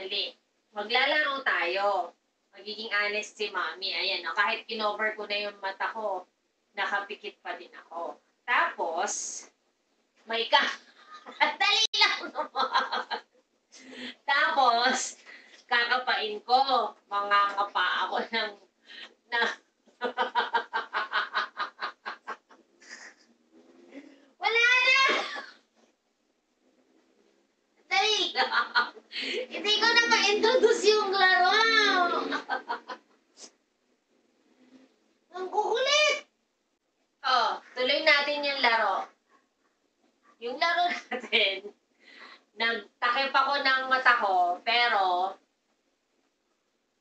Dali. Maglalaro tayo. Magiging honest si Mami. Ayan, no? Kahit kinover ko na yung mata ko, nakapikit pa din ako. Tapos, may ka... Dali lang naman. Tapos, kakapain ko. Mangangapa ako ng... Wala na! Dali lang. Hindi ko na ma-introduce yung laro. Ang kukulit. Oh, tuloy natin yung laro. Yung laro natin, nagtakip ako ng mata ko, pero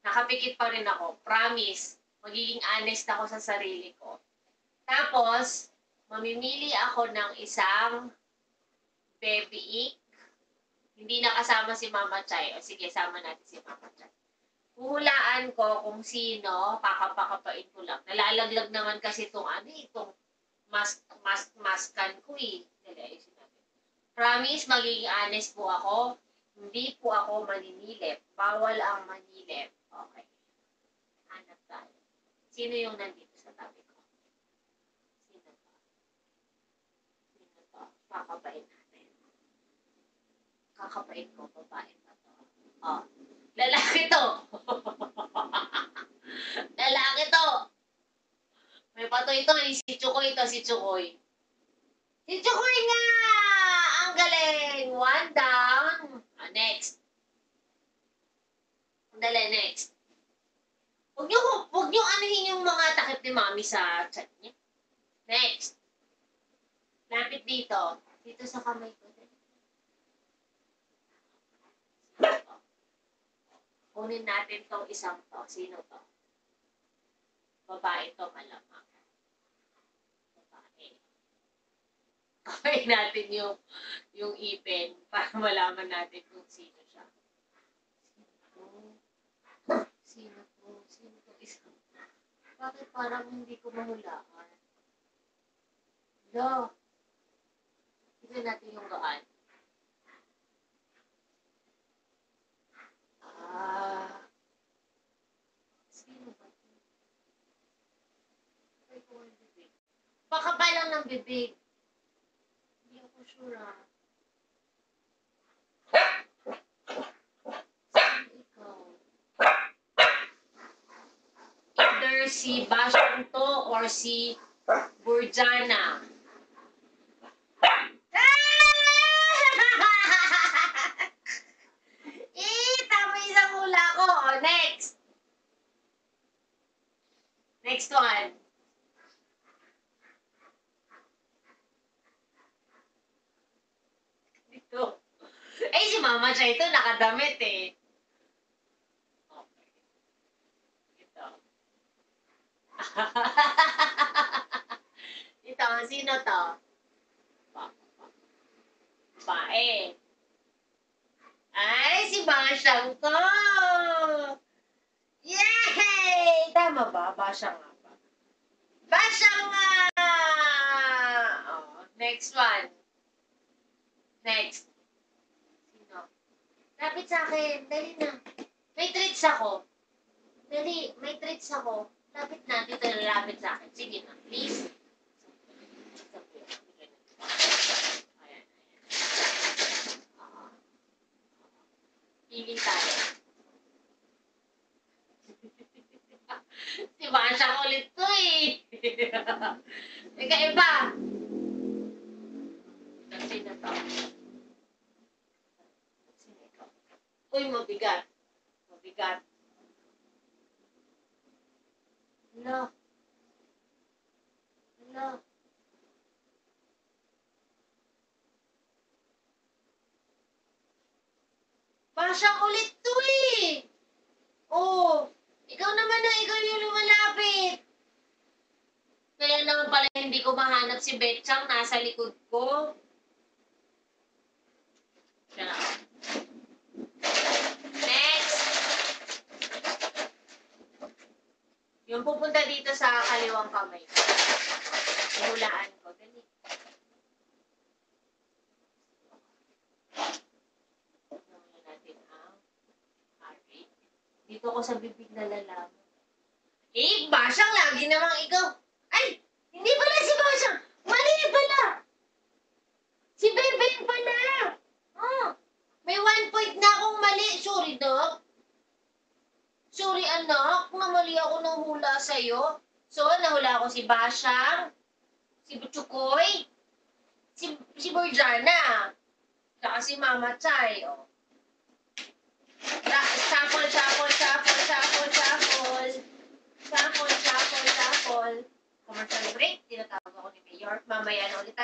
nakapikit pa rin ako. Promise, magiging honest ako sa sarili ko. Tapos, mamimili ako ng isang baby ink. Hindi nakasama si Mama Chay. O sige, sama natin si Mama Chay. Huhulaan ko kung sino, pakapakapain ko lang. Nalalaglag naman kasi itong maskan ko eh. Dali, ayusin natin. Promise, magiging honest po ako. Hindi po ako maninilip. Bawal ang manilip. Okay. Hanap tayo. Sino yung nandito sa tabi ko? Sino to? Sino to? Kakapain natin. Kakapain ko, babae pa to. Oh, lalaki to. Lalaki to. May patoy ito, si Chukoy to, si Chukoy. Si Chukoy nga! Ang galing! One down. Next. Dali, next. Huwag niyo anuhin yung mga takip ni Mami sa chat niya. Next. Lapit dito. Dito sa kamay ko. Kunin natin tong isang to. Sino to? Babae to, malamang. Babae. Kapain natin yung ipin para malaman natin kung sino siya. Sino to? Sino to? Isang. Bakit parang hindi ko mahulaan? No. Tignan natin yung gaan. Sino ba ito? Pakapal lang ng bibig. Hindi ako sure Sino ikaw? Either si Bashang to or si Burjana. Tama isang hula ko. Next. Next one. Dito. Si Mama siya ito, nakadamit eh. Okay. Ito. Ito, sino to? Bae. Ay, si Basyang to! Yay! Tama ba? Basyang nga ba? Basyang nga! Oh, next one. Next. Sino? Lapit sa akin. Dali na. May treats ako. Dali, may treats ako. Lapit na. Dito na lapit sa akin. Sige na, please. Ayan. Pili tayo. Si Basyang ulit to eh. Teka, iba. Sino to? Sino ito? Uy, mabigat. Mabigat. Hala. Hala. Basyang ulit to eh. Oh, ikaw naman na, ikaw yung lumalapit. Kaya naman pala hindi ko mahanap si Betchang, nasa likod ko. Siya na. Next. Yung pupunta dito sa kaliwang kamay. Ihulaan ko. Dali. Natin ang Dito ko sa bibig na lalaman. Eh, Basyang, lagi namang ikaw. Ay, hindi pala si Basyang. Mali pala. Si Bebeng pala. Oh, may 1 point na akong mali. Sorry, Doc. Sorry, anak. Namali ako ng hula sa'yo. So, nahula ko si Basyang, si Butchukoy, si Borjana, saka si Mama Chay. Oh. Shuffle, shuffle, shuffle, shuffle, shuffle. Shuffle, shuffle, shuffle. Commercial break. Tinatawag ako ni Mayor. Mamaya na ulit